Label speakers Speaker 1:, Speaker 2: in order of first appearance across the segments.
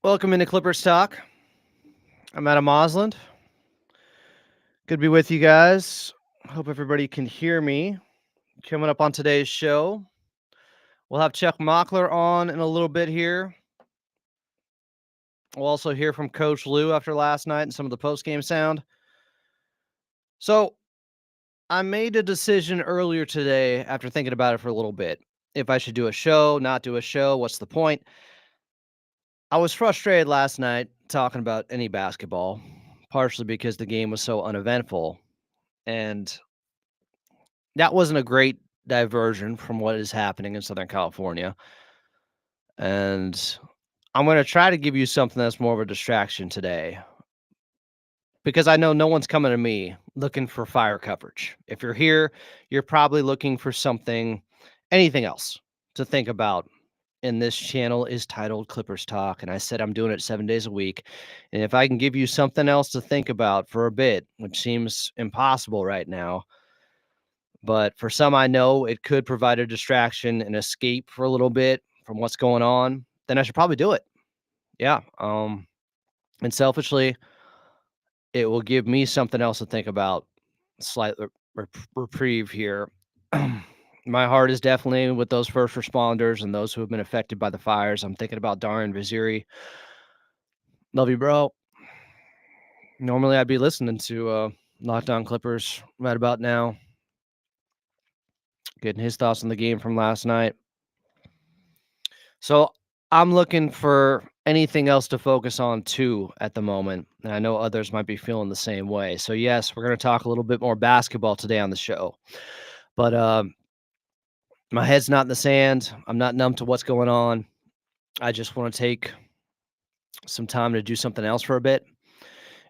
Speaker 1: Welcome into Clippers Talk. I'm Adam Osland. Good to be with you guys. Hope everybody can hear me. Coming up on today's show, we'll have Chuck Mockler on in a little bit here. We'll also hear from Coach Lou after last night and some of the post-game sound. So, I made a decision earlier today after thinking about it for a little bit. If I should do a show, not do a show, what's the point? I was frustrated last night talking about any basketball, partially because the game was so uneventful. And that wasn't a great diversion from what is happening in Southern California. And I'm going to try to give you something that's more of a distraction today because I know no one's coming to me looking for fire coverage. If you're here, you're probably looking for anything else to think about. And this channel is titled Clippers Talk. And I said I'm doing it 7 days a week. And if I can give you something else to think about for a bit, which seems impossible right now, but for some I know it could provide a distraction and escape for a little bit from what's going on, then I should probably do it. Yeah. And selfishly, it will give me something else to think about. Slight reprieve here. My heart is definitely with those first responders and those who have been affected by the fires. I'm thinking about Darian Vaziri. Love you, bro. Normally I'd be listening to Lockdown Clippers right about now, getting his thoughts on the game from last night. So I'm looking for anything else to focus on too at the moment. And I know others might be feeling the same way. So yes, we're going to talk a little bit more basketball today on the show. But my head's not in the sand. I'm not numb to what's going on. I just want to take some time to do something else for a bit.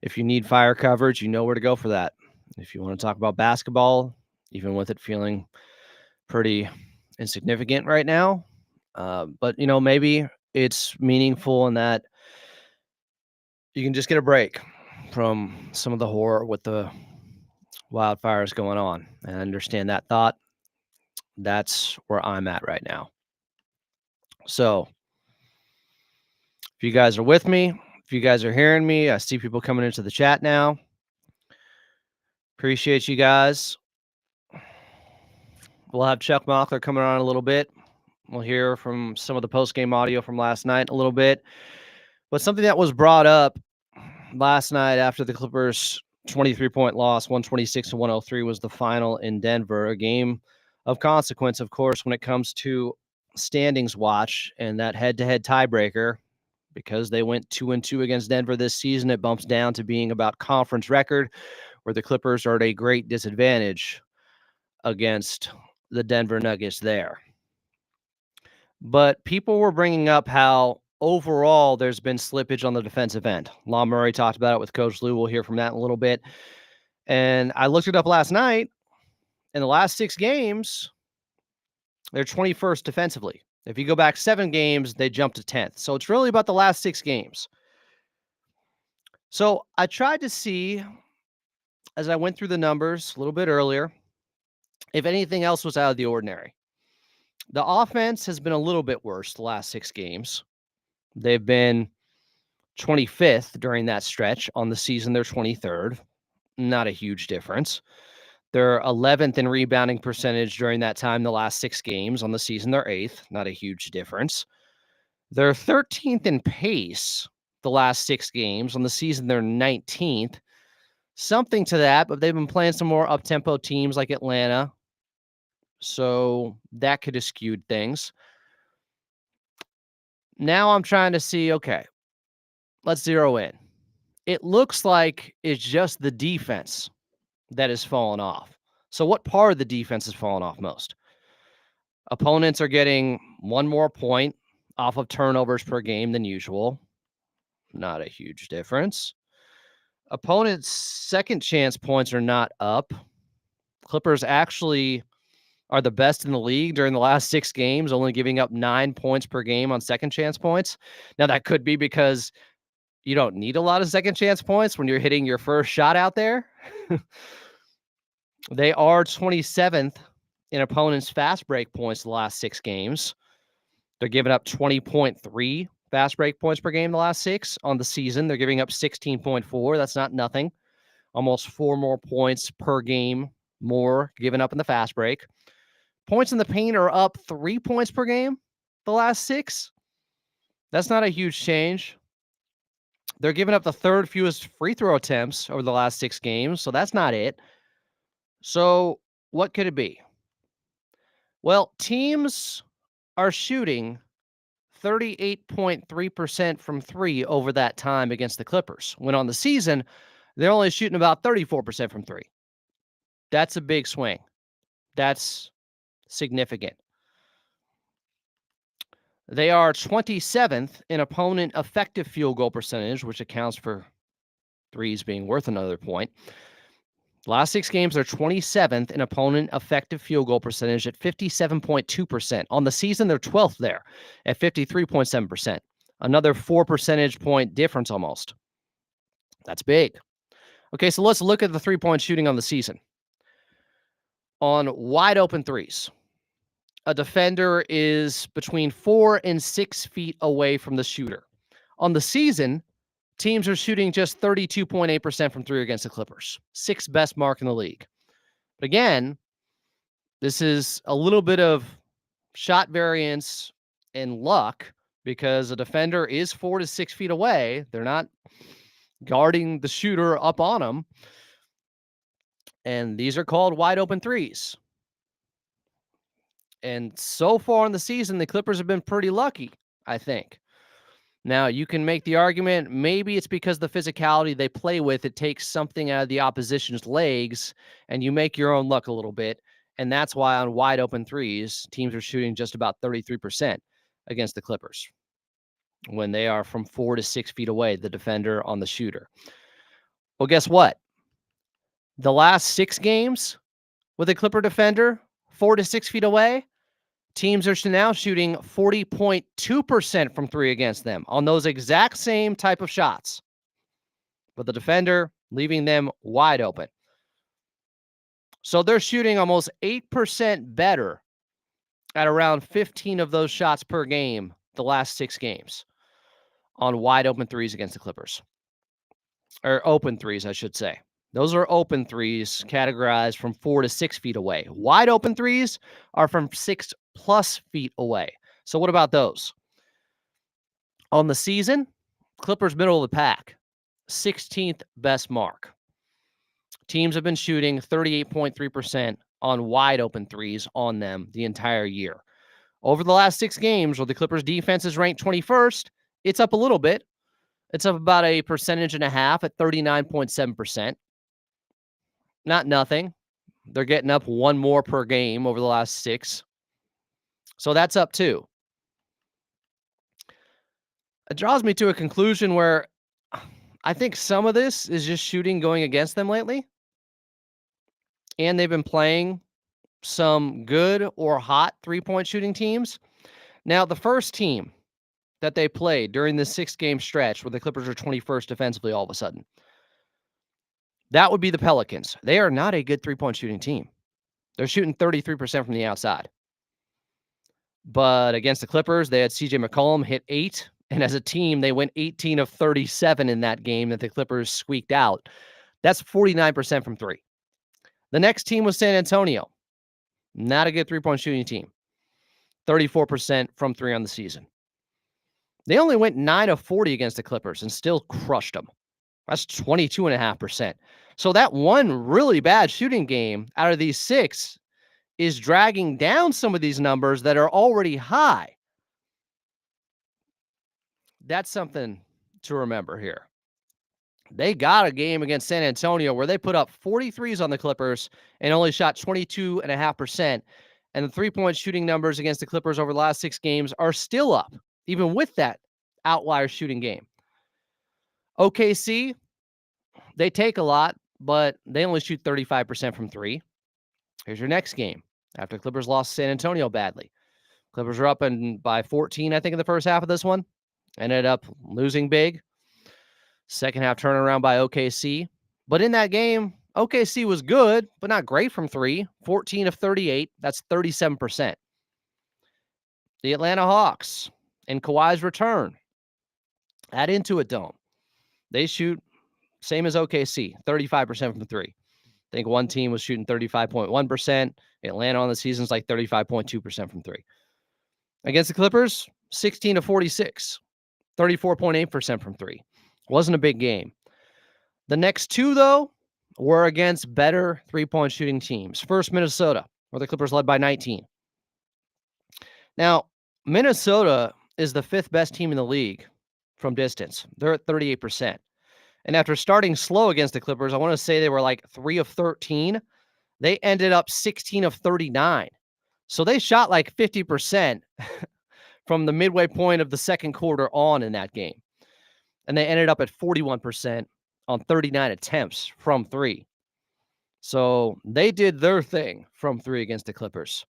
Speaker 1: If you need fire coverage, you know where to go for that. If you want to talk about basketball, even with it feeling pretty insignificant right now, but maybe it's meaningful in that you can just get a break from some of the horror with the wildfires going on and understand that thought. That's where I'm at right now. So if you guys are with me, if you guys are hearing me, I see people coming into the chat now. Appreciate you guys. We'll have Chuck Mockler coming on a little bit. We'll hear from some of the post-game audio from last night a little bit. But something that was brought up last night after the Clippers' 23-point loss, 126-103 was the final in Denver, a game of consequence, of course, when it comes to standings watch and that head-to-head tiebreaker. Because they went 2-2 against Denver this season, it bumps down to being about conference record, where the Clippers are at a great disadvantage against the Denver Nuggets there. But people were bringing up how overall there's been slippage on the defensive end. Lon Murray talked about it with Coach Lou. We'll hear from that in a little bit. And I looked it up last night. In the last 6 games, they're 21st defensively. If you go back 7 games, they jumped to 10th. So it's really about the last 6 games. So I tried to see, as I went through the numbers a little bit earlier, if anything else was out of the ordinary. The offense has been a little bit worse the last 6 games. They've been 25th during that stretch. On the season, they're 23rd. Not a huge difference. They're 11th in rebounding percentage during that time, the last 6 games. On the season, they're 8th. Not a huge difference. They're 13th in pace the last 6 games. On the season, they're 19th. Something to that, but they've been playing some more up-tempo teams like Atlanta. So that could have skewed things. Now I'm trying to see, okay, let's zero in. It looks like it's just the defense that has fallen off. So what part of the defense has fallen off most? Opponents are getting 1 more point off of turnovers per game than usual. Not a huge difference. Opponents' second chance points are not up. Clippers actually are the best in the league during the last 6 games, only giving up 9 points per game on second chance points. Now, that could be because you don't need a lot of second chance points when you're hitting your first shot out there. They are 27th in opponents' fast break points the last 6 games. They're giving up 20.3 fast break points per game the last 6. On the season, they're giving up 16.4. That's not nothing. Almost 4 more points per game more given up in the fast break. Points in the paint are up 3 points per game the last 6. That's not a huge change. They're giving up the 3rd fewest free throw attempts over the last 6 games, so that's not it. So what could it be? Well, teams are shooting 38.3% from 3 over that time against the Clippers, when on the season, they're only shooting about 34% from 3. That's a big swing. That's significant. They are 27th in opponent effective field goal percentage, which accounts for threes being worth another point. Last 6 games, they're 27th in opponent effective field goal percentage at 57.2%. On the season, they're 12th there at 53.7%. Another 4 percentage point difference almost. That's big. Okay, so let's look at the three-point shooting on the season. On wide open threes, a defender is between 4 and 6 feet away from the shooter. On the season, teams are shooting just 32.8% from 3 against the Clippers. 6th best mark in the league. But again, this is a little bit of shot variance and luck because a defender is 4 to 6 feet away. They're not guarding the shooter up on them. And these are called wide open threes. And so far in the season, the Clippers have been pretty lucky, I think. Now, you can make the argument, maybe it's because the physicality they play with, it takes something out of the opposition's legs, and you make your own luck a little bit. And that's why on wide open threes, teams are shooting just about 33% against the Clippers when they are from 4 to 6 feet away, the defender on the shooter. Well, guess what? The last 6 games with a Clipper defender 4 to 6 feet away, teams are now shooting 40.2% from 3 against them on those exact same type of shots, with the defender leaving them wide open. So they're shooting almost 8% better at around 15 of those shots per game the last 6 games on wide open threes against the Clippers. Or open threes, I should say. Those are open threes categorized from 4 to 6 feet away. Wide open threes are from 6+ feet away. So what about those? On the season, Clippers middle of the pack, 16th best mark. Teams have been shooting 38.3% on wide open threes on them the entire year. Over the last 6 games, where the Clippers defense is ranked 21st, it's up a little bit. It's up about 1.5 percentage at 39.7%. Not nothing. They're getting up 1 more per game over the last 6. So that's up too. It draws me to a conclusion where I think some of this is just shooting going against them lately. And they've been playing some good or hot three-point shooting teams. Now, the first team that they played during this 6-game stretch where the Clippers are 21st defensively all of a sudden, that would be the Pelicans. They are not a good three-point shooting team. They're shooting 33% from the outside. But against the Clippers, they had CJ McCollum hit 8. And as a team, they went 18 of 37 in that game that the Clippers squeaked out. That's 49% from 3. The next team was San Antonio. Not a good three-point shooting team. 34% from 3 on the season. They only went 9 of 40 against the Clippers and still crushed them. That's 22.5%. So that one really bad shooting game out of these 6 is dragging down some of these numbers that are already high. That's something to remember here. They got a game against San Antonio where they put up 43s on the Clippers and only shot 22.5%. And the three-point shooting numbers against the Clippers over the last 6 games are still up, even with that outlier shooting game. OKC, they take a lot, but they only shoot 35% from 3. Here's your next game. After the Clippers lost San Antonio badly. Clippers are up by 14, I think, in the first half of this one. Ended up losing big. Second half turnaround by OKC. But in that game, OKC was good, but not great from 3. 14 of 38. That's 37%. The Atlanta Hawks, in Kawhi's return, At Intuit Dome, they shoot same as OKC, 35% from three. I think one team was shooting 35.1%. Atlanta on the season is like 35.2% from three. Against the Clippers, 16 to 46, 34.8% from three. Wasn't a big game. The next two, though, were against better three-point shooting teams. First, Minnesota, where the Clippers led by 19. Now, Minnesota is the fifth best team in the league from distance. They're at 38%. And after starting slow against the Clippers, I want to say they were like 3 of 13. They ended up 16 of 39. So they shot like 50% from the midway point of the second quarter on in that game. And they ended up at 41% on 39 attempts from three. So they did their thing from three against the Clippers.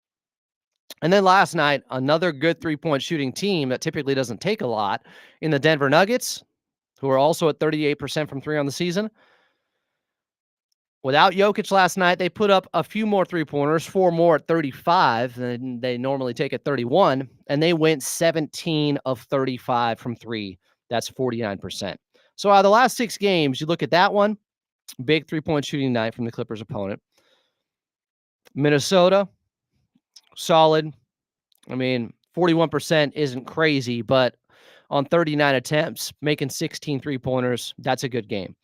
Speaker 1: And then last night, another good three-point shooting team that typically doesn't take a lot in the Denver Nuggets, who are also at 38% from three on the season. Without Jokic last night, they put up a few more three-pointers, 4 more at 35 than they normally take at 31, and they went 17 of 35 from three. That's 49%. So out of the last 6 games, you look at that one, big three-point shooting night from the Clippers opponent. Minnesota, solid. I mean, 41% isn't crazy, but on 39 attempts, making 16 three-pointers, that's a good game.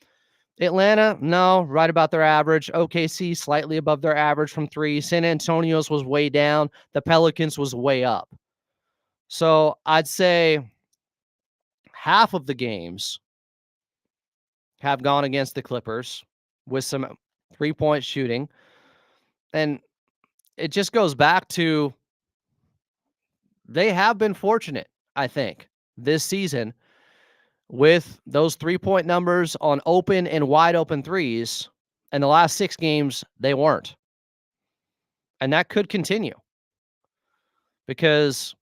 Speaker 1: Atlanta, no, right about their average. OKC, slightly above their average from three. San Antonio's was way down. The Pelicans was way up. So I'd say half of the games have gone against the Clippers with some three-point shooting. And it just goes back to they have been fortunate, I think, this season with those three-point numbers on open and wide open threes. And the last 6 games, they weren't. And that could continue because,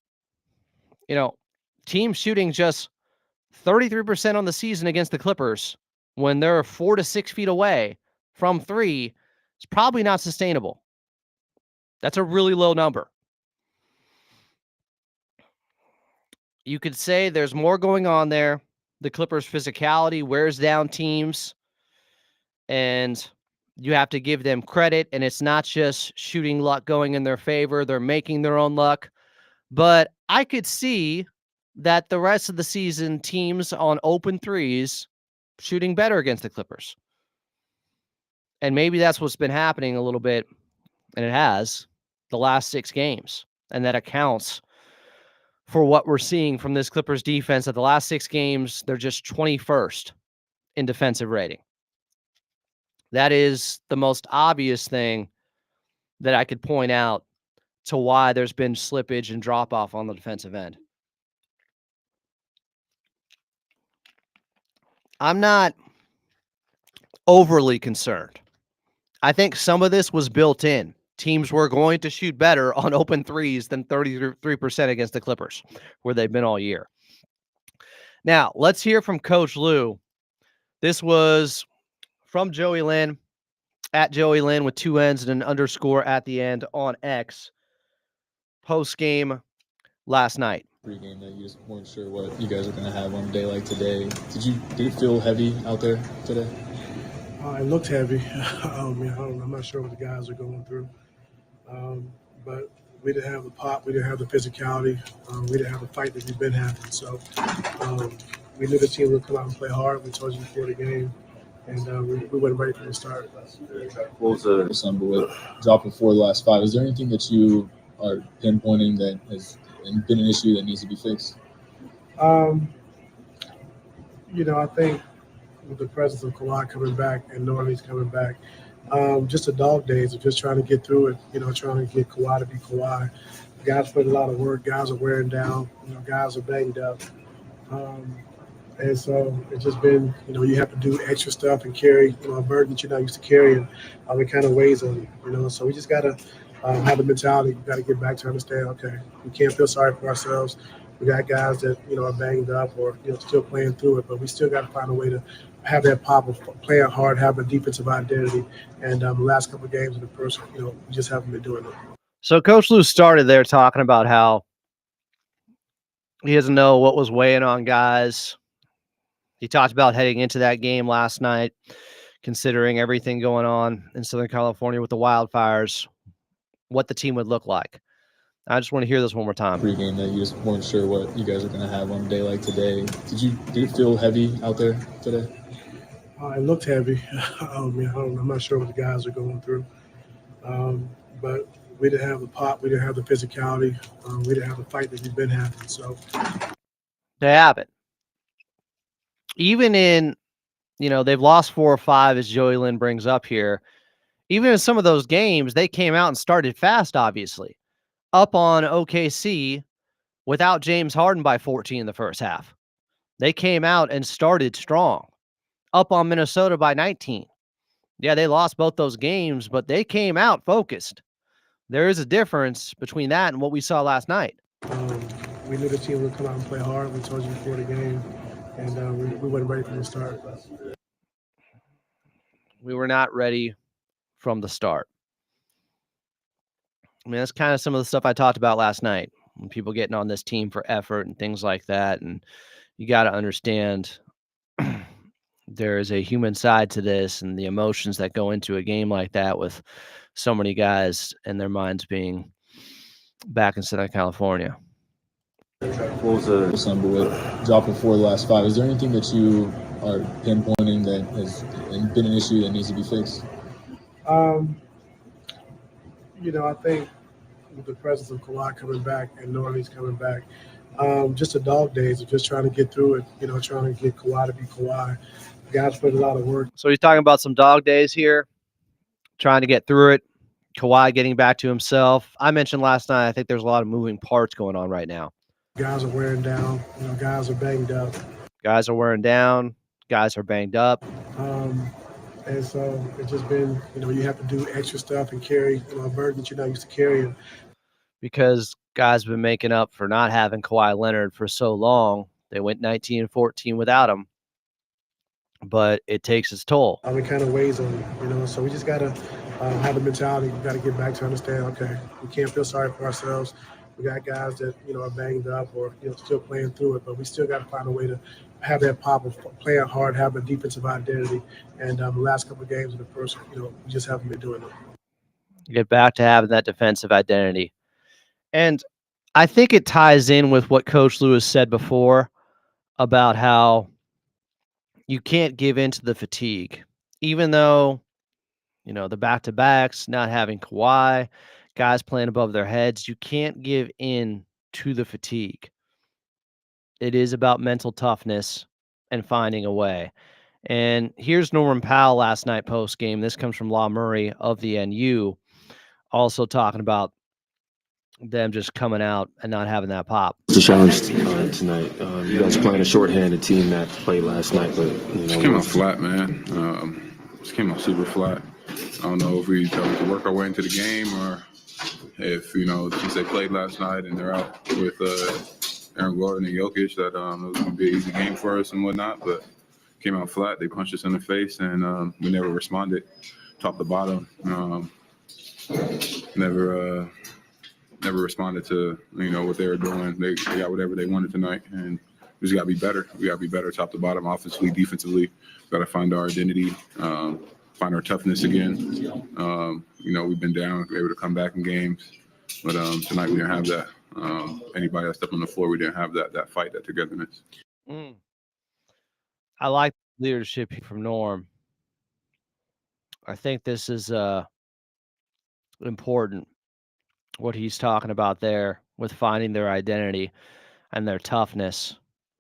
Speaker 1: teams shooting just 33% on the season against the Clippers when they're 4 to 6 feet away from three is probably not sustainable. That's a really low number. You could say there's more going on there. The Clippers' physicality wears down teams, and you have to give them credit, and it's not just shooting luck going in their favor. They're making their own luck. But I could see that the rest of the season, teams on open threes shooting better against the Clippers. And maybe that's what's been happening a little bit, and it has, the last 6 games. And that accounts for what we're seeing from this Clippers defense. That the last 6 games, they're just 21st in defensive rating. That is the most obvious thing that I could point out to why there's been slippage and drop-off on the defensive end. I'm not overly concerned. I think some of this was built in. Teams were going to shoot better on open threes than 33% against the Clippers, where they've been all year. Now, let's hear from Coach Lue. This was from Joey Lynn, at Joey Lynn with 2 N's and an underscore at the end on X, post-game last night.
Speaker 2: Pre-game that you just weren't sure what you guys were going to have on a day like today. Did it feel heavy out there today?
Speaker 3: It looked heavy. I'm not sure what the guys are going through. But we didn't have the pop. We didn't have the physicality. We didn't have the fight that we've been having. So we knew the team would come out and play hard. We told you before the game. And we weren't ready from the start.
Speaker 2: What was the December with dropping 4 of the last 5? Is there anything that you are pinpointing that has been an issue that needs to be fixed?
Speaker 3: I think with the presence of Kawhi coming back and knowing he's coming back, just the dog days of just trying to get through it, trying to get Kawhi to be Kawhi. Guys put a lot of work. Guys are wearing down. Guys are banged up. And so it's just been, you have to do extra stuff and carry, a burden that you're not used to carrying. It kind of weighs on you, So we just got to have the mentality. We got to get back to understand, okay, we can't feel sorry for ourselves. We got guys that, are banged up or, still playing through it, but we still got to find a way to have that pop of playing hard, have a defensive identity. And the last couple of games in the first, we just haven't been doing it.
Speaker 1: So Coach Lue started there talking about how he doesn't know what was weighing on guys. He talked about heading into that game last night, considering everything going on in Southern California with the wildfires, what the team would look like. I just want to hear this one more time.
Speaker 2: Pre-game that you just weren't sure what you guys are going to have on a day like today. Did it feel heavy out there today?
Speaker 3: It looked heavy. I'm not sure what the guys are going through. But we didn't have the pop. We didn't have the physicality. We didn't have the fight that we've been having. So
Speaker 1: they haven't. Even in, they've lost 4 or 5, as Joey Lynn brings up here. Even in some of those games, they came out and started fast, obviously. Up on OKC without James Harden by 14 in the first half. They came out and started strong. Up on Minnesota by 19. Yeah, they lost both those games, but they came out focused. There is a difference between that and what we saw last night.
Speaker 3: We knew the team would come out and play hard. We told you before the game, and we weren't ready from the start.
Speaker 1: We were not ready from the start. I mean, that's kind of some of the stuff I talked about last night. When people getting on this team for effort and things like that. And you got to understand there is a human side to this and the emotions that go into a game like that with so many guys and their minds being back in Southern California.
Speaker 2: What was the December with dropping 4 of the last 5? Is there anything that you are pinpointing that has been an issue that needs to be fixed?
Speaker 3: I think with the presence of Kawhi coming back and knowing he's coming back, just the dog days of just trying to get through it, trying to get Kawhi to be Kawhi. The guys put a lot of work.
Speaker 1: So he's talking about some dog days here, trying to get through it. Kawhi getting back to himself. I mentioned last night, I think there's a lot of moving parts going on right now.
Speaker 3: Guys are wearing down. Guys are banged up.
Speaker 1: Guys are wearing down. Guys are banged up.
Speaker 3: And so it's just been, you have to do extra stuff and carry, a burden that you're not used to carrying.
Speaker 1: Because guys have been making up for not having Kawhi Leonard for so long. They went 19-14 without him. But it takes its toll.
Speaker 3: It kind of weighs on you, so we just got to have the mentality. We got to get back to understand, okay, we can't feel sorry for ourselves. We got guys that, are banged up or, still playing through it, but we still got to find a way to have that pop of playing hard, have a defensive identity. And the last couple of games in the first, we just haven't been doing it.
Speaker 1: Get back to having that defensive identity. And I think it ties in with what Coach Lewis said before about how you can't give in to the fatigue, even though, the back-to-backs, not having Kawhi, guys playing above their heads, you can't give in to the fatigue. It is about mental toughness and finding a way. And here's Norman Powell last night post-game. This comes from Law Murray of the NU, also talking about them just coming out and not having that pop.
Speaker 4: It's a challenge tonight. You guys playing a shorthanded team that played last night, but
Speaker 5: just came out flat, man. Just came out super flat. I don't know if we tried to work our way into the game or if since they played last night and they're out with Aaron Gordon and Jokic, that it was going to be an easy game for us and whatnot. But came out flat. They punched us in the face, and we never responded, top to bottom. Never responded to what they were doing. They got whatever they wanted tonight, and we just got to be better. We got to be better, top to bottom, offensively, defensively. Got to find our identity, find our toughness again. We've been down, able to come back in games, but tonight we didn't have that. Anybody that stepped on the floor, we didn't have that fight, that togetherness.
Speaker 1: I like leadership from Norm. I think this is important. What he's talking about there with finding their identity and their toughness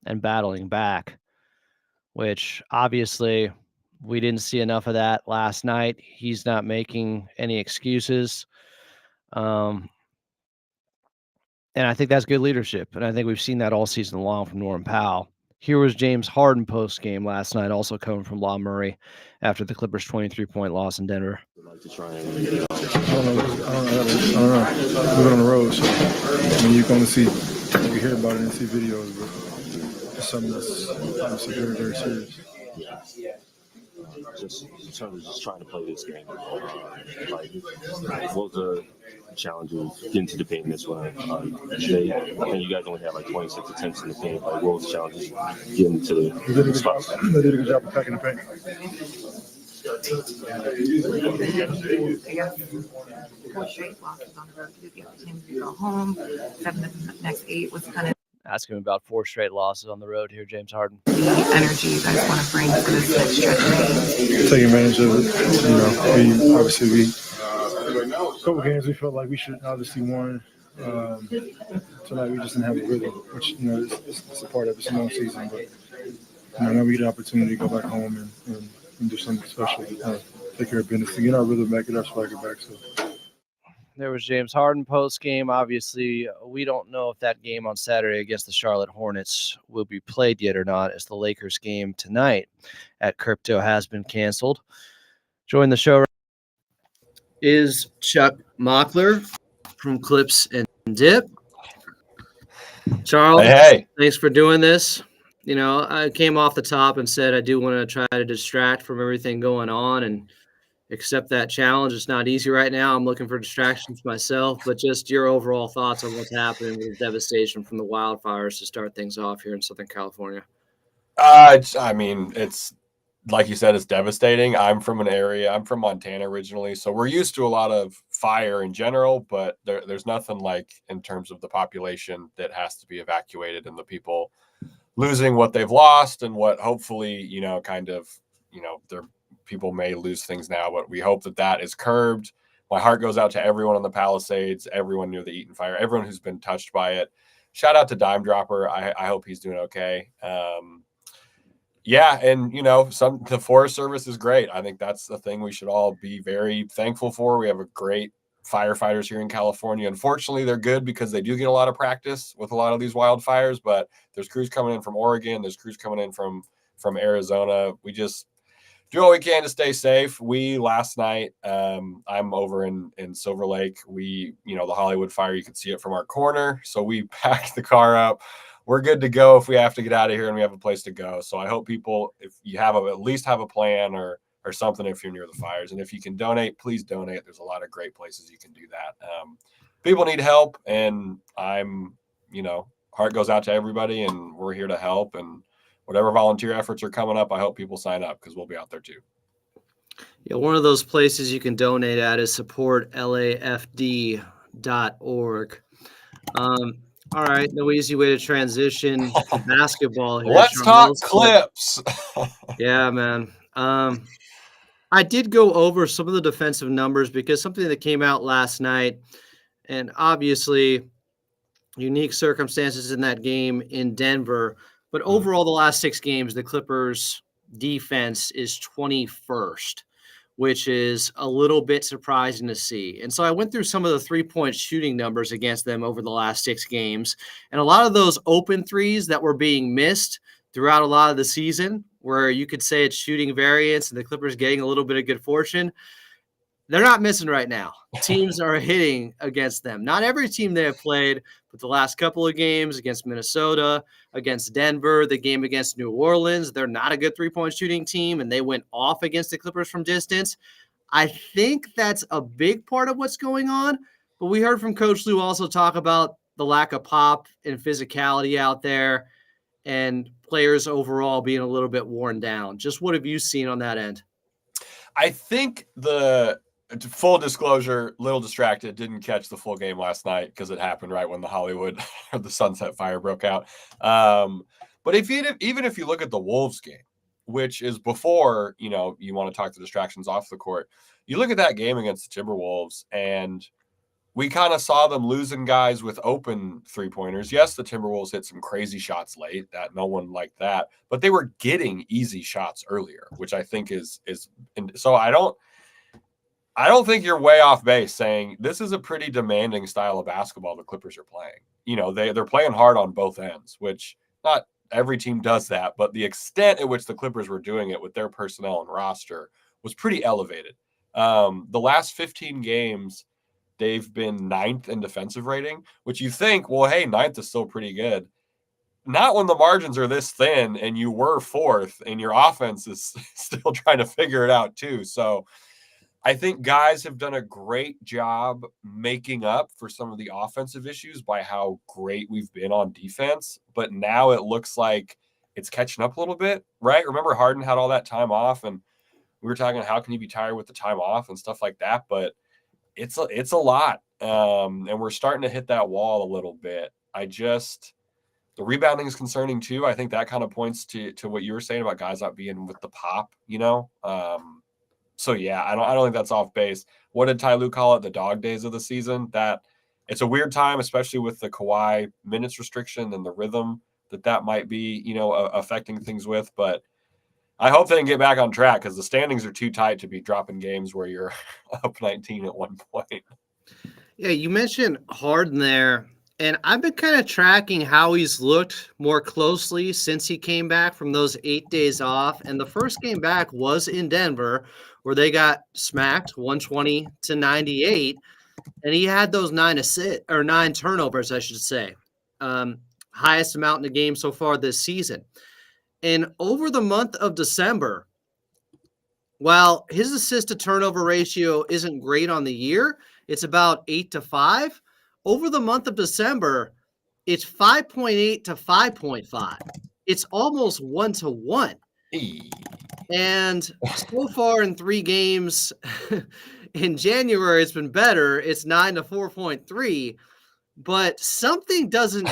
Speaker 1: and battling back, which obviously we didn't see enough of that last night. He's not making any excuses. And I think that's good leadership. And I think we've seen that all season long from Norman Powell. Here was James Harden post-game last night, also coming from Law Murray after the Clippers' 23-point loss in Denver.
Speaker 4: I'd like to try and,
Speaker 6: I don't know. We're on the road, so you're going to see, you hear about it and see videos, but it's something that's obviously very, very serious.
Speaker 4: just in terms of just trying to play this game. Like, what was the challenges getting to the paint this one? I think you guys only had like 26 attempts in the paint. Like, what was the challenges getting to the spots?
Speaker 6: They did a good job attacking the paint.
Speaker 7: I guess 4 straight losses on the road. You get the opportunity to go home. 7 of the next 8 was kind of
Speaker 1: Ask him about 4 straight losses on the road here, James Harden.
Speaker 7: the energy you guys want to bring to this next stretch of games.
Speaker 6: Take advantage of it. We obviously a couple games we felt like we should obviously won. Tonight we just didn't have a rhythm, which it's a part of it's a long season, but now we get an opportunity to go back home and do something special. Take care of business, to get our rhythm back, get our swagger back. So.
Speaker 1: There was James Harden post game. Obviously, we don't know if that game on Saturday against the Charlotte Hornets will be played yet or not, as the Lakers game tonight at Crypto has been canceled. Join the show is Chuck Mockler from Clips and Dip. Charles,
Speaker 8: Hey.
Speaker 1: Thanks for doing this. I came off the top and said I do want to try to distract from everything going on and accept that challenge. It's not easy right now. I'm looking for distractions myself, but just your overall thoughts on what's happening with devastation from the wildfires to start things off here in Southern California.
Speaker 8: It's like you said, it's devastating. I'm from Montana originally, so we're used to a lot of fire in general, but there's nothing like in terms of the population that has to be evacuated and the people losing what they've lost and what hopefully, their people may lose things now, but we hope that is curbed. My heart goes out to everyone on the Palisades, everyone near the Eaton fire, everyone who's been touched by it. Shout out to Dime Dropper. I hope he's doing okay. The Forest Service is great. I think that's the thing we should all be very thankful for. We have a great firefighters here in California. Unfortunately, they're good because they do get a lot of practice with a lot of these wildfires, but there's crews coming in from Oregon. There's crews coming in from Arizona. We just do all we can to stay safe. We last night, I'm over in Silver Lake. We, the Hollywood fire, you can see it from our corner. So we packed the car up. We're good to go if we have to get out of here and we have a place to go. So I hope people, if you have at least have a plan or something if you're near the fires. And if you can donate, please donate. There's a lot of great places you can do that. People need help, and heart goes out to everybody, and we're here to help. And whatever volunteer efforts are coming up, I hope people sign up because we'll be out there too.
Speaker 1: Yeah, one of those places you can donate at is supportlafd.org. All right, no easy way to transition to basketball here.
Speaker 8: Let's
Speaker 1: Charles,
Speaker 8: talk Clips.
Speaker 1: Yeah, man. I did go over some of the defensive numbers because something that came out last night, and obviously unique circumstances in that game in Denver, but overall the last 6 games, the Clippers defense is 21st, which is a little bit surprising to see. And so I went through some of the 3-point shooting numbers against them over the last 6 games, and a lot of those open threes that were being missed throughout a lot of the season, where you could say it's shooting variance and the Clippers getting a little bit of good fortune, they're not missing right now. Teams are hitting against them. Not every team they have played, but the last couple of games against Minnesota, against Denver, the game against New Orleans, they're not a good 3-point shooting team, and they went off against the Clippers from distance. I think that's a big part of what's going on, but we heard from Coach Lou also talk about the lack of pop and physicality out there, and players overall being a little bit worn down. Just what have you seen on that end?
Speaker 8: I think full disclosure, little distracted, didn't catch the full game last night because it happened right when the Hollywood or the Sunset Fire broke out. But even if you look at the Wolves game, which is before, you want to talk the distractions off the court, you look at that game against the Timberwolves and we kind of saw them losing guys with open 3-pointers. Yes, the Timberwolves hit some crazy shots late that no one liked that, but they were getting easy shots earlier, which I think is so I don't think you're way off base saying this is a pretty demanding style of basketball the Clippers are playing. They're playing hard on both ends, which not every team does that, but the extent at which the Clippers were doing it with their personnel and roster was pretty elevated. The last 15 games, they've been 9th in defensive rating, which you think, well, hey, 9th is still pretty good. not when the margins are this thin and you were fourth and your offense is still trying to figure it out too. So I think guys have done a great job making up for some of the offensive issues by how great we've been on defense. But now it looks like it's catching up a little bit, right? Remember Harden had all that time off, and we were talking how can you be tired with the time off and stuff like that. But it's a lot. And we're starting to hit that wall a little bit. The rebounding is concerning too. I think that kind of points to what you were saying about guys not being with the pop, So yeah, I don't think that's off base. What did Ty Lue call it? The dog days of the season. That it's a weird time, especially with the Kawhi minutes restriction and the rhythm that might be, affecting things with. But I hope they can get back on track because the standings are too tight to be dropping games where you're up 19 at one point.
Speaker 1: Yeah, you mentioned Harden there, and I've been kind of tracking how he's looked more closely since he came back from those 8 days off. And the first game back was in Denver, where they got smacked 120-98, and he had those 9 turnovers, I should say, highest amount in the game so far this season. And over the month of December, while his assist to turnover ratio isn't great on the year, it's about 8-5. Over the month of December, it's 5.8 to 5.5. It's almost 1-to-1. And so far in 3 games in January, it's been better. It's 9 to 4.3. But something doesn't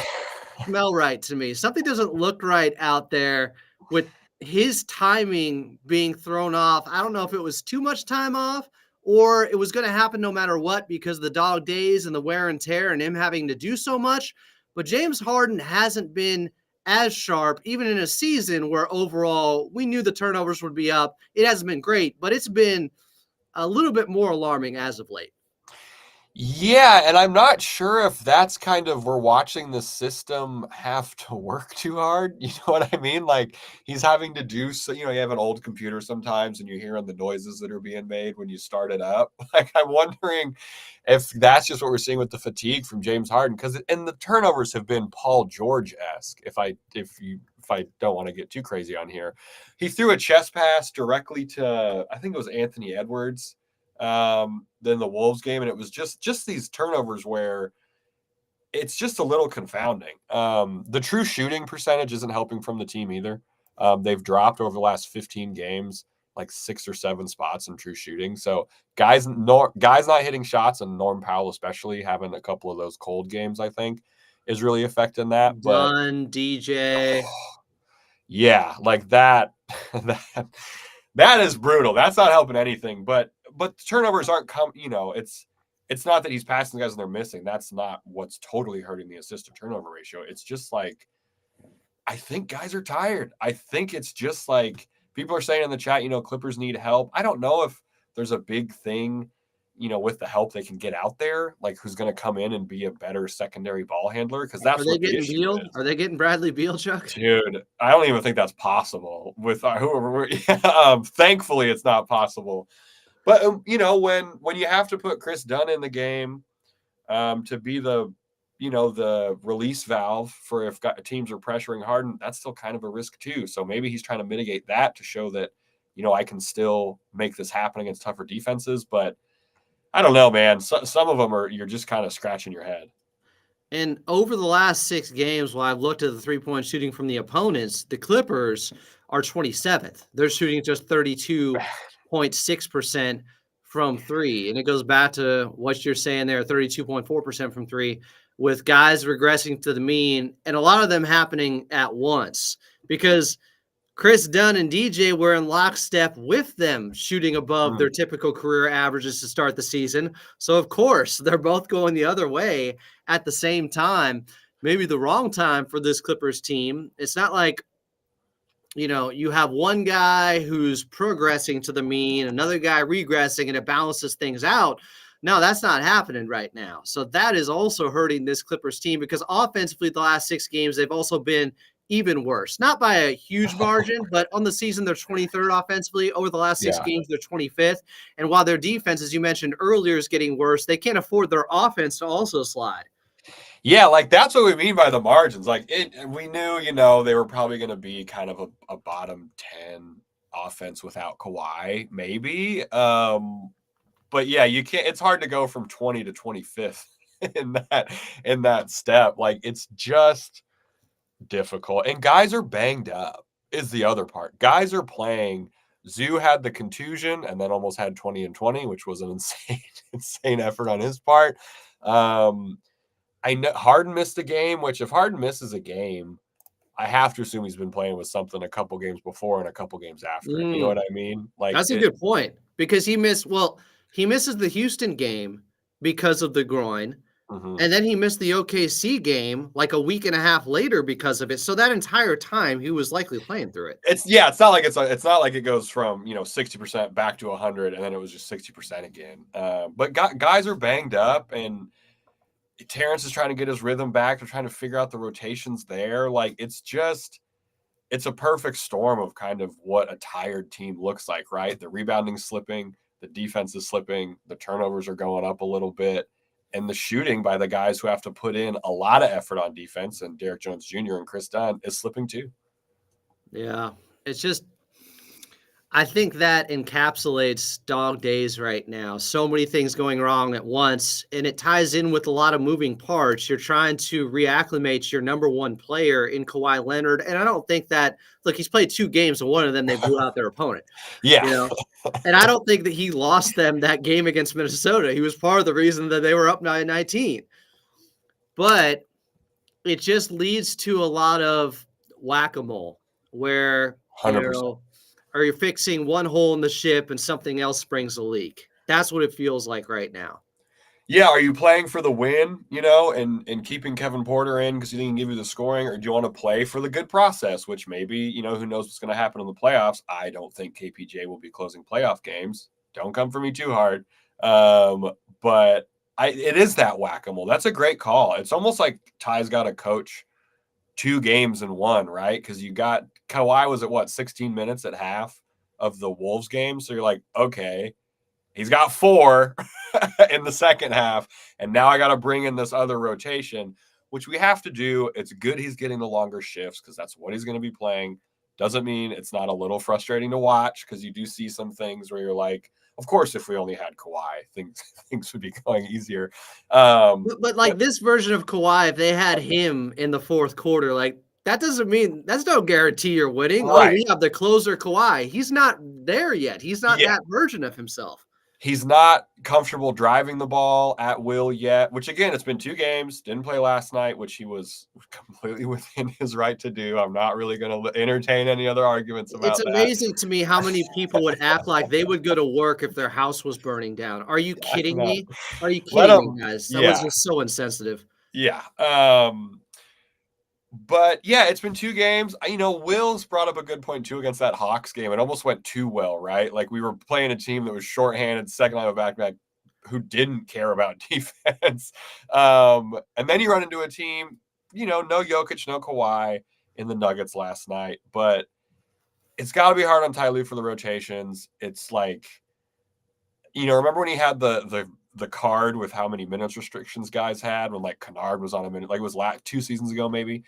Speaker 1: smell right to me. Something doesn't look right out there with his timing being thrown off. I don't know if it was too much time off or it was going to happen no matter what because of the dog days and the wear and tear and him having to do so much. But James Harden hasn't been as sharp, even in a season where overall we knew the turnovers would be up. It hasn't been great, but it's been a little bit more alarming as of late.
Speaker 8: Yeah, and I'm not sure if that's kind of we're watching the system have to work too hard. You know what I mean? Like he's having to do so, you have an old computer sometimes and you're hearing the noises that are being made when you start it up. Like I'm wondering if that's just what we're seeing with the fatigue from James Harden and the turnovers have been Paul George-esque. If I don't want to get too crazy on here. He threw a chest pass directly to I think it was Anthony Edwards. Than the Wolves game, and it was just these turnovers where it's just a little confounding. The true shooting percentage isn't helping from the team either. They've dropped over the last 15 games like 6 or 7 spots in true shooting. So guys not hitting shots, and Norm Powell especially having a couple of those cold games, I think, is really affecting that.
Speaker 1: Done, DJ.
Speaker 8: Yeah, like that that is brutal. That's not helping anything. But the turnovers aren't it's not that he's passing the guys and they're missing. That's not what's totally hurting the assist to turnover ratio. It's just like I think guys are tired. I think it's just like people are saying in the chat, Clippers need help. I don't know if there's a big thing, with the help they can get out there, like who's going to come in and be a better secondary ball handler. Because that's what the issue
Speaker 1: Beal?
Speaker 8: is.
Speaker 1: Are they getting Bradley Beal, Chuck?
Speaker 8: Dude, I don't even think that's possible with whoever we're thankfully it's not possible. But when you have to put Chris Dunn in the game to be the release valve for if teams are pressuring Harden, that's still kind of a risk too. So maybe he's trying to mitigate that to show that I can still make this happen against tougher defenses. But I don't know, man. Some of them you're just kind of scratching your head.
Speaker 1: And over the last 6 games, while I've looked at the 3-point shooting from the opponents, the Clippers are 27th. They're shooting just 32.6% from 3. And it goes back to what you're saying there, 32.4% from 3, with guys regressing to the mean, and a lot of them happening at once because Chris Dunn and DJ were in lockstep with them, shooting above their typical career averages to start the season. So, of course, they're both going the other way at the same time. Maybe the wrong time for this Clippers team. It's not like, you have one guy who's progressing to the mean, another guy regressing, and it balances things out. No, that's not happening right now. So that is also hurting this Clippers team because offensively, the last 6 games, they've also been even worse. Not by a huge margin, but on the season, they're 23rd offensively. Over the last 6 games, they're 25th. And while their defense, as you mentioned earlier, is getting worse, they can't afford their offense to also slide.
Speaker 8: Yeah, like that's what we mean by the margins. Like we knew, they were probably going to be kind of a bottom 10 offense without Kawhi, maybe. But yeah, you can't. It's hard to go from 20 to 25th in that step. Like it's just difficult, and guys are banged up. Is the other part. Guys are playing. Zoo had the contusion and then almost had 20 and 20, which was an insane effort on his part. I know Harden missed a game, which if Harden misses a game, I have to assume he's been playing with something a couple games before and a couple games after. You know what I mean? Like
Speaker 1: that's a good point because he misses the Houston game because of the groin.
Speaker 8: Mm-hmm.
Speaker 1: And then he missed the OKC game like a week and a half later because of it. So that entire time he was likely playing through it.
Speaker 8: It's not like it goes from 60% back to 100 and then it was just 60% again. But guys are banged up and Terrence is trying to get his rhythm back. They're trying to figure out the rotations there. Like it's a perfect storm of kind of what a tired team looks like, right? The rebounding slipping, the defense is slipping, the turnovers are going up a little bit. And the shooting by the guys who have to put in a lot of effort on defense, and Derek Jones Jr. and Chris Dunn, is slipping too.
Speaker 1: Yeah, it's just, I think that encapsulates dog days right now. So many things going wrong at once, and it ties in with a lot of moving parts. You're trying to reacclimate your number one player in Kawhi Leonard, and I don't think that, look, he's played 2 games, and one of them they blew out their opponent.
Speaker 8: Yeah.
Speaker 1: And I don't think that he lost them that game against Minnesota. He was part of the reason that they were up 9-19. But it just leads to a lot of whack-a-mole where,
Speaker 8: 100%.
Speaker 1: Or you're fixing one hole in the ship and something else springs a leak. That's what it feels like right now.
Speaker 8: Yeah, are you playing for the win, and keeping Kevin Porter in because he didn't give you the scoring, or do you want to play for the good process, which maybe, who knows what's going to happen in the playoffs? I don't think KPJ will be closing playoff games. Don't come for me too hard. But it is that whack-a-mole. That's a great call. It's almost like Ty's got to coach 2 games in one, right? Because you got Kawhi was at 16 minutes at half of the Wolves game. So you're like, okay, he's got 4 in the second half. And now I got to bring in this other rotation, which we have to do. It's good he's getting the longer shifts because that's what he's going to be playing. Doesn't mean it's not a little frustrating to watch because you do see some things where you're like, of course, if we only had Kawhi, things would be going easier.
Speaker 1: But like this version of Kawhi, if they had him in the fourth quarter, like that doesn't mean that's no guarantee you're winning.
Speaker 8: Right.
Speaker 1: Oh, we have the closer Kawhi. He's not there yet. He's not that version of himself.
Speaker 8: He's not comfortable driving the ball at will yet, which again, it's been 2 games. Didn't play last night, which he was completely within his right to do. I'm not really going to entertain any other arguments about that.
Speaker 1: It's amazing to me how many people would act like they would go to work if their house was burning down. Are you kidding me? Are you kidding me, guys? That was just so insensitive.
Speaker 8: Yeah. But yeah, it's been 2 games. Will's brought up a good point too against that Hawks game. It almost went too well, right? Like we were playing a team that was shorthanded, second line of back who didn't care about defense. And then you run into a team, no Jokic, no Kawhi in the Nuggets last night. But it's got to be hard on Ty Lue for the rotations. It's like, remember when he had the card with how many minutes restrictions guys had when like Kennard was on a minute, like it was 2 seasons ago, maybe.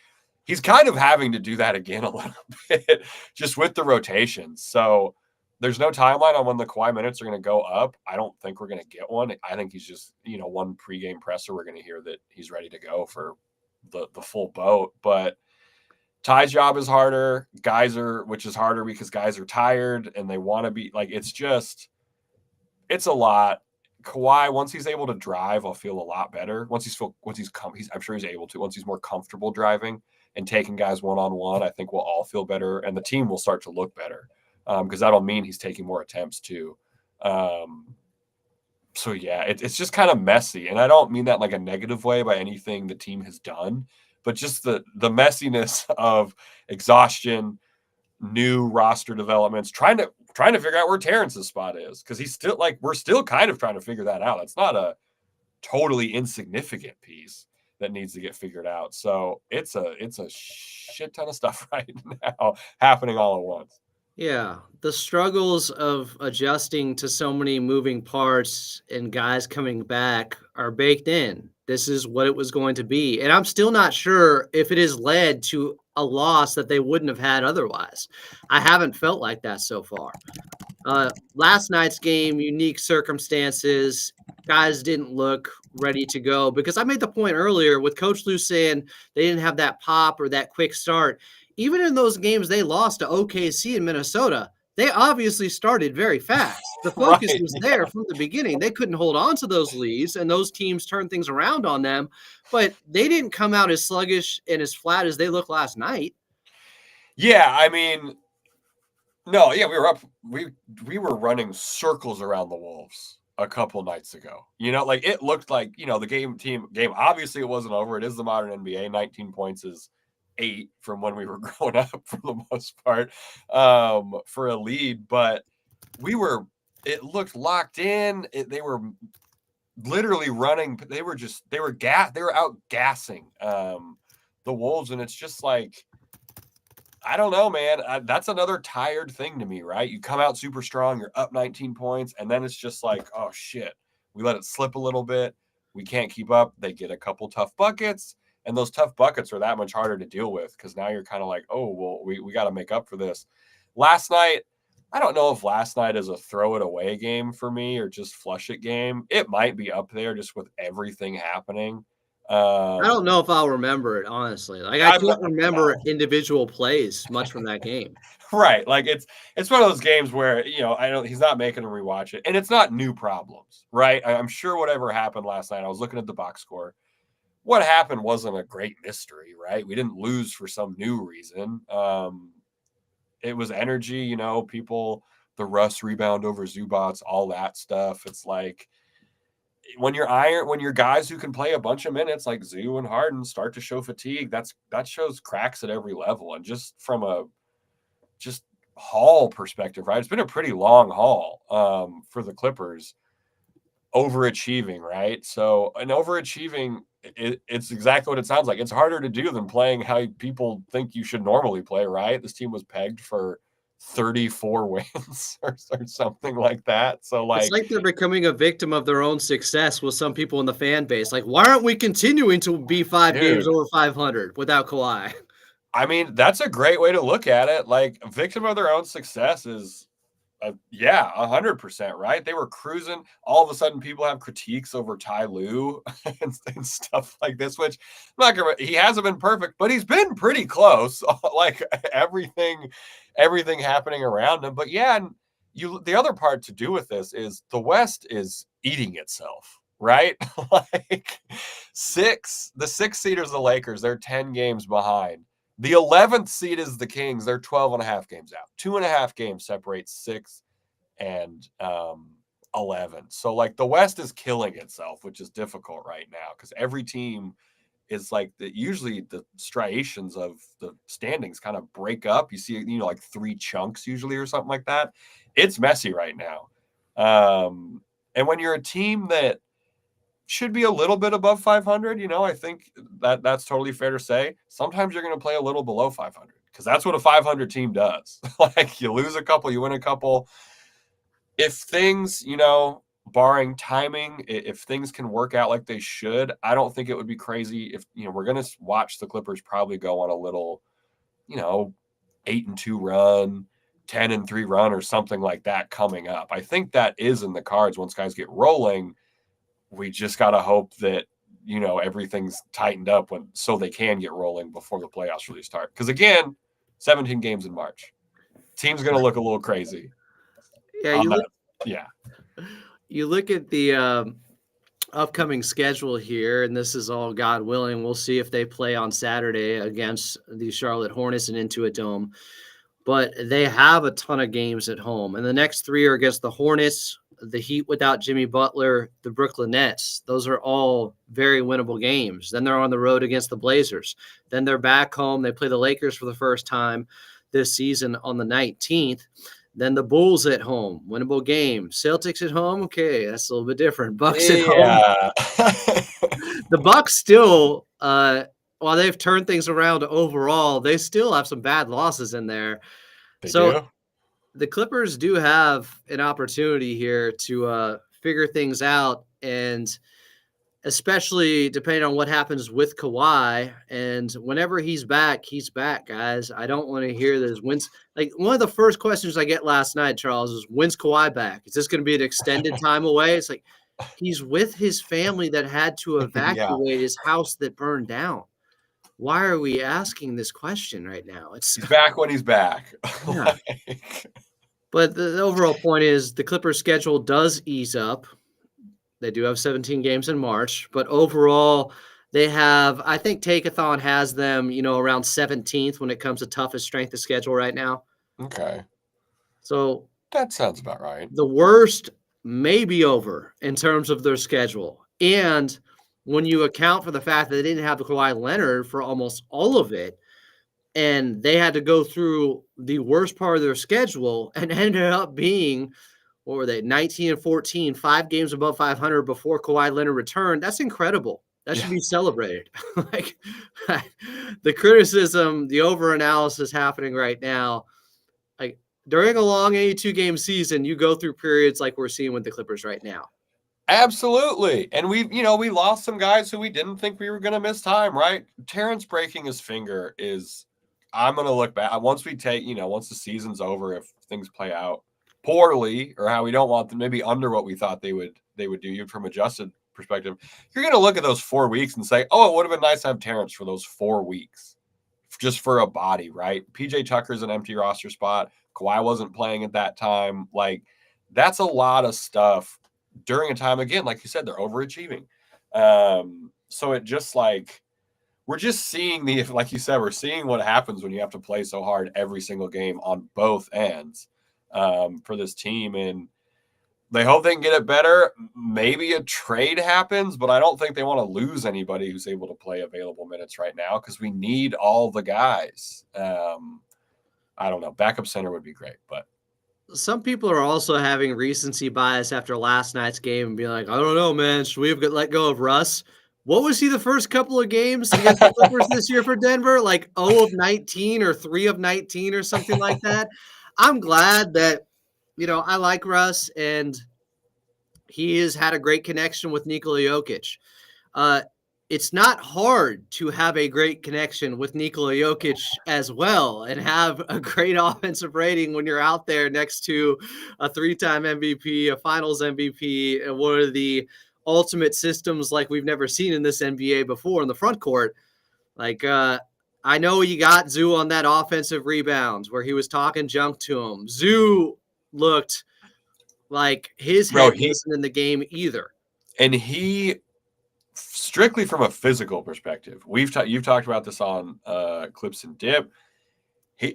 Speaker 8: He's kind of having to do that again a little bit just with the rotations. So there's no timeline on when the Kawhi minutes are going to go up. I don't think we're going to get one. I think he's just, one pregame presser. We're going to hear that he's ready to go for the full boat. But Ty's job is harder. Which is harder because guys are tired and they want to be like, it's a lot. Kawhi, once he's able to drive, I'll feel a lot better. I'm sure he's able to. Once he's more comfortable driving and taking guys one-on-one, I think we'll all feel better, and the team will start to look better because that'll mean he's taking more attempts too. So yeah, it's just kind of messy, and I don't mean that like a negative way by anything the team has done, but just the messiness of exhaustion, new roster developments, trying to figure out where Terrence's spot is because he's still we're still kind of trying to figure that out. It's not a totally insignificant piece that needs to get figured out. So it's a shit ton of stuff right now happening all at once.
Speaker 1: Yeah, the struggles of adjusting to so many moving parts and guys coming back are baked in. this is what it was going to be. And I'm still not sure if it has led to a loss that they wouldn't have had otherwise. I haven't felt like that so far. Last night's game, unique circumstances. Guys didn't look ready to go because I made the point earlier with Coach Lou saying they didn't have that pop or that quick start. Even in those games they lost to OKC in Minnesota, they obviously started very fast. The focus
Speaker 8: Right,
Speaker 1: was there from the beginning. They couldn't hold on to those leads, and those teams turned things around on them. But they didn't come out as sluggish and as flat as they looked last night.
Speaker 8: Yeah, I mean, no, yeah, we were up. We were running circles around the Wolves a couple nights ago. Like it looked like the game. Obviously, it wasn't over. It is the modern NBA. 19 points is 8 from when we were growing up for the most part for a lead, but it looked locked in. They were literally running. They were out gassing the Wolves, and it's just like, I don't know, man. That's another tired thing to me, right? You come out super strong, you're up 19 points, and then it's just like, oh shit, we let it slip a little bit. We can't keep up. They get a couple tough buckets, and those tough buckets are that much harder to deal with because now you're kind of like, oh, well, we got to make up for this. Last night, I don't know if last night is a throw it away game for me or just flush it game. It might be up there just with everything happening.
Speaker 1: I don't know if I'll remember it, honestly. Like, I can't remember individual plays much from that game.
Speaker 8: Right. Like it's one of those games where, he's not making them rewatch it. And it's not new problems, right? I'm sure whatever happened last night, I was looking at the box score. What happened wasn't a great mystery, right? We didn't lose for some new reason. It was energy, people, the Russ rebound over Zubats, all that stuff. It's like, when your guys who can play a bunch of minutes like Zoo and Harden start to show fatigue, that shows cracks at every level. And just from a haul perspective, right? It's been a pretty long haul for the Clippers, overachieving, right? So an overachieving, it's exactly what it sounds like. It's harder to do than playing how people think you should normally play, right? This team was pegged for 34 wins or something like that. So
Speaker 1: It's like they're becoming a victim of their own success with some people in the fan base. Like, why aren't we continuing to be 5 games over 500 without Kawhi?
Speaker 8: I mean, that's a great way to look at it. Like, a victim of their own success is, 100%, right? They were cruising. All of a sudden, people have critiques over Ty Lue and stuff like this, which he hasn't been perfect, but he's been pretty close. Like everything happening around him. But yeah, and the other part to do with this is the West is eating itself, right? Like the 6th seed is the Lakers. They're 10 games behind. The 11th seed is the Kings. They're 12 and a half games out. 2.5 games separate 6th and 11. So like the West is killing itself, which is difficult right now because every team is like usually the striations of the standings kind of break up. You see, like 3 chunks usually or something like that. It's messy right now. And when you're a team that should be a little bit above 500, I think that's totally fair to say. Sometimes you're going to play a little below 500 because that's what a 500 team does. Like you lose a couple, you win a couple. If things, barring timing, if things can work out like they should, I don't think it would be crazy if, we're going to watch the Clippers probably go on a little, 8-2 run, 10-3 run or something like that coming up. I think that is in the cards once guys get rolling. We just got to hope that, everything's tightened up so they can get rolling before the playoffs really start. Because again, 17 games in March. Team's going to look a little crazy.
Speaker 1: Yeah,
Speaker 8: You
Speaker 1: look at the upcoming schedule here, and this is all God willing. We'll see if they play on Saturday against the Charlotte Hornets and Intuit Dome. But they have a ton of games at home. And the next 3 are against the Hornets, the Heat without Jimmy Butler, the Brooklyn Nets. Those are all very winnable games. Then they're on the road against the Blazers. Then they're back home. They play the Lakers for the first time this season on the 19th. Then the Bulls at home, winnable game. Celtics at home, okay, that's a little bit different. Bucks at home. The Bucks still, while they've turned things around overall, they still have some bad losses in there.
Speaker 8: They do.
Speaker 1: The Clippers do have an opportunity here to figure things out. And especially depending on what happens with Kawhi. And whenever he's back, guys. I don't want to hear this. When's like one of the first questions I get last night, Charles, is when's Kawhi back? Is this going to be an extended time away? It's like he's with his family that had to evacuate his house that burned down. Why are we asking this question right now?
Speaker 8: He's back when he's back.
Speaker 1: Yeah. But the overall point is the Clippers' schedule does ease up. They do have 17 games in March, but overall they have, I think Take-a-thon has them, around 17th when it comes to toughest strength of schedule right now.
Speaker 8: Okay.
Speaker 1: So
Speaker 8: that sounds about right.
Speaker 1: The worst may be over in terms of their schedule. And when you account for the fact that they didn't have the Kawhi Leonard for almost all of it, and they had to go through the worst part of their schedule and ended up being, what were they, 19-14, 5 games above 500 before Kawhi Leonard returned. That's incredible. That should be celebrated. Like the criticism, the over-analysis happening right now, like during a long 82-game season, you go through periods like we're seeing with the Clippers right now.
Speaker 8: Absolutely. And we lost some guys who we didn't think we were going to miss time, right? Terrence breaking his finger is, I'm going to look back once we take, once the season's over, if things play out poorly or how we don't want them, maybe under what we thought they would do, even from adjusted perspective, you're going to look at those 4 weeks and say, oh, it would have been nice to have Terrence for those 4 weeks, just for a body, right? PJ Tucker's an empty roster spot. Kawhi wasn't playing at that time. Like, that's a lot of stuff during a time, again, like you said, they're overachieving. So it just like, we're just seeing like you said, we're seeing what happens when you have to play so hard every single game on both ends for this team. And they hope they can get it better. Maybe a trade happens, but I don't think they want to lose anybody who's able to play available minutes right now because we need all the guys. I don't know. Backup center would be great, but
Speaker 1: some people are also having recency bias after last night's game and being like, I don't know, man. Should we have let go of Russ? What was he the first couple of games against the Clippers this year for Denver? Like 0 of 19 or 3 of 19 or something like that. I'm glad that, I like Russ and he has had a great connection with Nikola Jokic. It's not hard to have a great connection with Nikola Jokic as well and have a great offensive rating when you're out there next to a 3-time MVP, a finals MVP, and one of the ultimate systems like we've never seen in this NBA before in the front court. Like, I know you got Zoo on that offensive rebounds where he was talking junk to him. Zoo looked like his head wasn't in the game either.
Speaker 8: And he, strictly from a physical perspective, you've talked about this on Clips and Dip.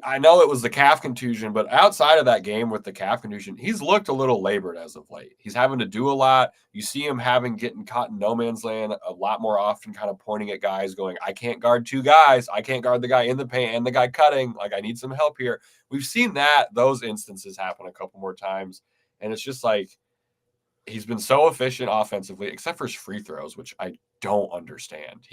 Speaker 8: I know it was the calf contusion, but outside of that game with the calf contusion, he's looked a little labored as of late. He's having to do a lot. You see him getting caught in no man's land a lot more often, kind of pointing at guys going, I can't guard 2 guys. I can't guard the guy in the paint and the guy cutting. Like, I need some help here. We've seen those instances happen a couple more times. And it's just like, he's been so efficient offensively, except for his free throws, which I don't understand.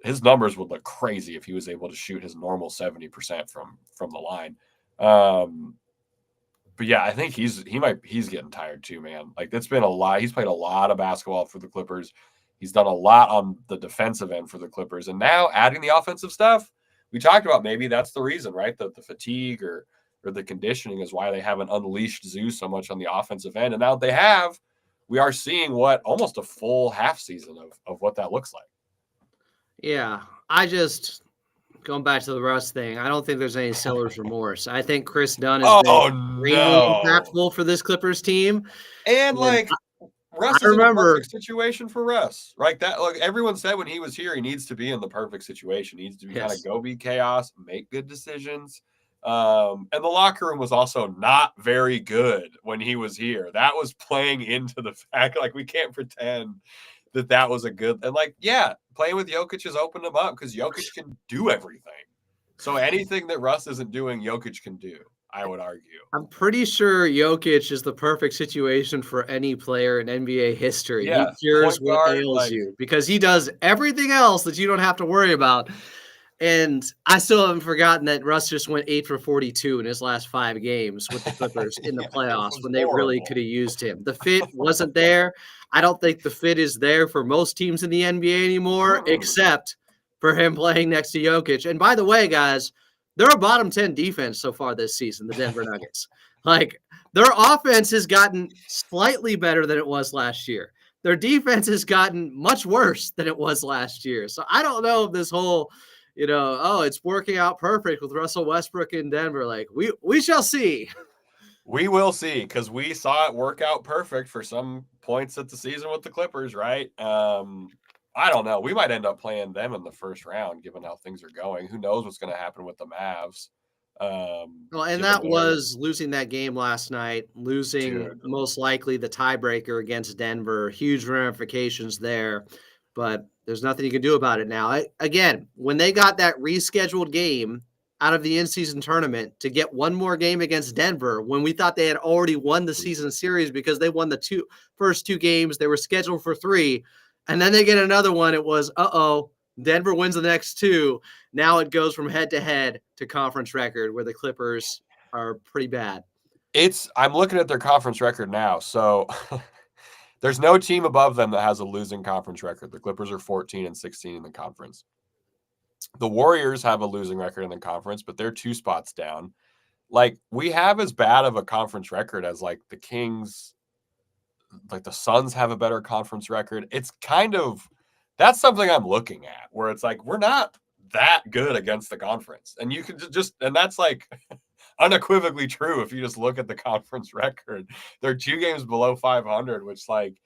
Speaker 8: His numbers would look crazy if he was able to shoot his normal 70% from the line. But yeah, I think he's getting tired too, man. Like, it's been a lot. He's played a lot of basketball for the Clippers. He's done a lot on the defensive end for the Clippers. And now adding the offensive stuff, we talked about maybe that's the reason, right? The fatigue or the conditioning is why they haven't unleashed Zeus so much on the offensive end. And now that they have, we are seeing almost a full half season of what that looks like.
Speaker 1: Yeah, going back to the Russ thing, I don't think there's any seller's remorse. I think Chris Dunn has been extremely impactful for this Clippers team.
Speaker 8: And Russ is in a perfect situation for Russ, right? That, like everyone said when he was here, he needs to be in the perfect situation. He needs to be kind of go be chaos, make good decisions. And the locker room was also not very good when he was here. That was playing into the fact, like, we can't pretend that was a good, and playing with Jokic has opened him up because Jokic can do everything. So anything that Russ isn't doing, Jokic can do, I would argue. I'm
Speaker 1: pretty sure Jokic is the perfect situation for any player in NBA history.
Speaker 8: Yeah,
Speaker 1: he cures what ails you because he does everything else that you don't have to worry about. And I still haven't forgotten that Russ just went 8 for 42 in his last 5 games with the Clippers in the
Speaker 8: Yeah, it
Speaker 1: playoffs
Speaker 8: was
Speaker 1: when they really
Speaker 8: horrible.
Speaker 1: could have used him. The fit wasn't there. I don't think the fit is there for most teams in the NBA anymore, except for him playing next to Jokic. And by the way, guys, they're a bottom 10 defense so far this season, the Denver Nuggets. Like, their offense has gotten slightly better than it was last year. Their defense has gotten much worse than it was last year. So I don't know if this whole oh, it's working out perfect with Russell Westbrook in Denver. Like, we shall see.
Speaker 8: We will see, because we saw it work out perfect for some points at the season with the Clippers, right? I don't know. We might end up playing them in the first round, given how things are going. Who knows what's going to happen with the Mavs?
Speaker 1: Well, and that was losing that game last night, losing most likely the tiebreaker against Denver. Huge ramifications there, but there's nothing you can do about it now. Again, when they got that rescheduled game out of the in-season tournament to get one more game against Denver, when we thought they had already won the season series because they won the first two games, they were scheduled for 3, and then they get another one. It was, Denver wins the next 2. Now it goes from head-to-head to conference record, where the Clippers are pretty bad.
Speaker 8: I'm looking at their conference record now. So there's no team above them that has a losing conference record. The Clippers are 14-16 in the conference. The Warriors have a losing record in the conference, but they're 2 spots down. Like, we have as bad of a conference record as, like, the Kings, like the Suns have a better conference record. It's kind of, that's something I'm looking at, where it's like, we're not that good against the conference. And you can and that's like unequivocally true if you just look at the conference record. They're 2 games below 500, which, like,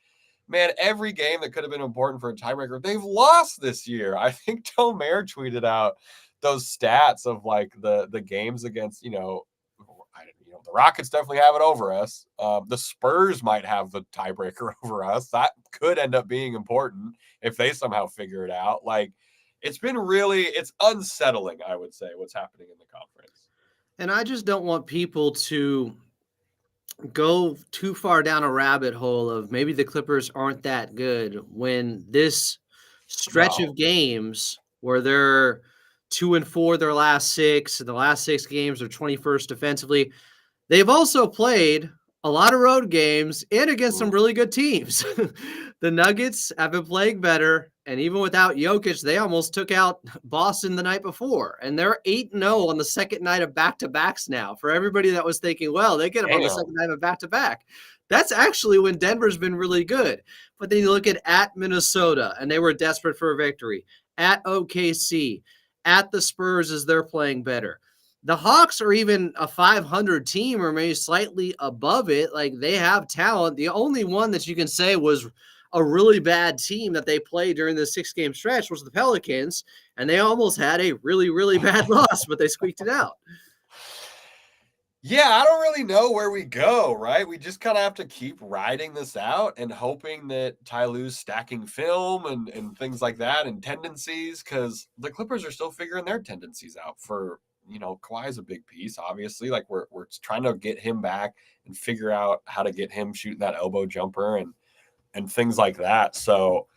Speaker 8: man, every game that could have been important for a tiebreaker, they've lost this year. I think Tomer tweeted out those stats of, like, the games against, the Rockets definitely have it over us. The Spurs might have the tiebreaker over us. That could end up being important if they somehow figure it out. Like, it's unsettling, I would say, what's happening in the conference.
Speaker 1: And I just don't want people to go too far down a rabbit hole of maybe the Clippers aren't that good when this stretch of games where they're 2-4 their last 6, and the last 6 games are 21st defensively. They've also played a lot of road games and against some really good teams. The Nuggets have been playing better, and even without Jokic, they almost took out Boston the night before, and they're 8-0 on the second night of back-to-backs now. For everybody that was thinking, well, they get them on the second night of back-to-back. That's actually when Denver's been really good. But then you look at Minnesota, and they were desperate for a victory. At OKC, at the Spurs as they're playing better. The Hawks are even a 500 team, or maybe slightly above it. Like, they have talent. The only one that you can say was a really bad team that they played during the 6-game stretch was the Pelicans, and they almost had a really, really bad loss, but they squeaked it out.
Speaker 8: Yeah, I don't really know where we go, right? We just kind of have to keep riding this out and hoping that Ty Lue's stacking film and things like that and tendencies, because the Clippers are still figuring their tendencies out. For, Kawhi is a big piece, obviously. Like, we're trying to get him back and figure out how to get him shooting that elbow jumper and things like that. So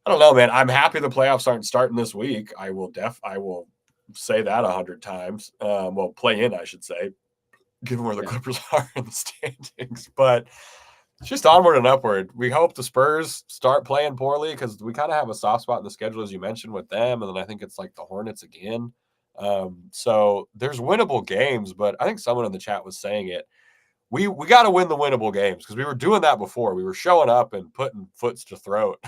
Speaker 8: I don't know, man. I'm happy the playoffs aren't starting this week. I will say that 100 times. Play in, I should say, given where the Clippers are in the standings. But it's just onward and upward. We hope the Spurs start playing poorly, because we kind of have a soft spot in the schedule, as you mentioned, with them. And then I think it's like the Hornets again. So there's winnable games, but I think someone in the chat was saying it. We got to win the winnable games, because we were doing that before. We were showing up and putting foots to throat,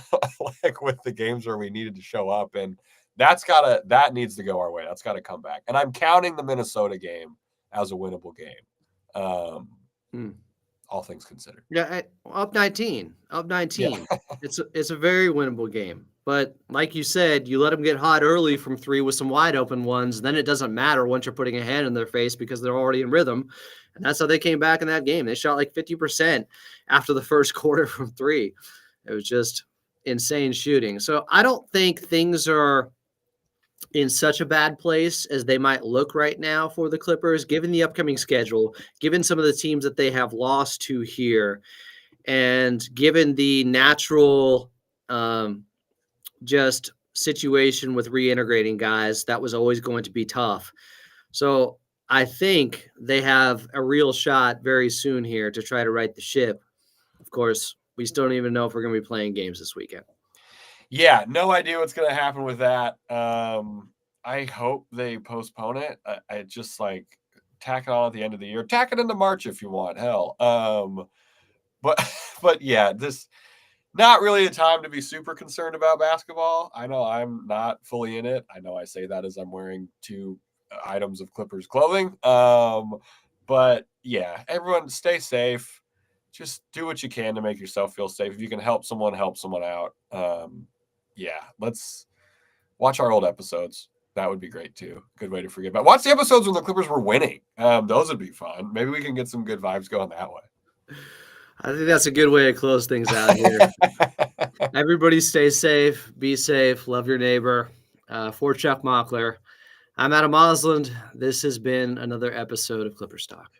Speaker 8: like with the games where we needed to show up. And that needs to go our way. That's got to come back. And I'm counting the Minnesota game as a winnable game. All things considered.
Speaker 1: Yeah, up 19. Yeah. It's a very winnable game. But like you said, you let them get hot early from 3 with some wide open ones. Then it doesn't matter once you're putting a hand in their face, because they're already in rhythm. And that's how they came back in that game. They shot like 50% after the first quarter from 3. It was just insane shooting. So I don't think things are in such a bad place as they might look right now for the Clippers, given the upcoming schedule, given some of the teams that they have lost to here, and given the natural just situation with reintegrating guys. That was always going to be tough. So I think they have a real shot very soon here to try to right the ship. Of course, we still don't even know if we're going to be playing games this weekend.
Speaker 8: Yeah, no idea what's going to happen with that. I hope they postpone it. I just like tack it on at the end of the year. Tack it into March if you want. Hell. But yeah, this not really a time to be super concerned about basketball. I know I'm not fully in it. I know I say that as I'm wearing 2 items of Clippers clothing. But yeah, everyone stay safe. Just do what you can to make yourself feel safe. If you can help someone out. Yeah, let's watch our old episodes. That would be great too. Good way to forget about. Watch the episodes when the Clippers were winning. Those would be fun. Maybe we can get some good vibes going that way.
Speaker 1: I think that's a good way to close things out here. Everybody stay safe, be safe, love your neighbor. For Chuck Mockler, I'm Adam Osland. This has been another episode of Clippers Talk.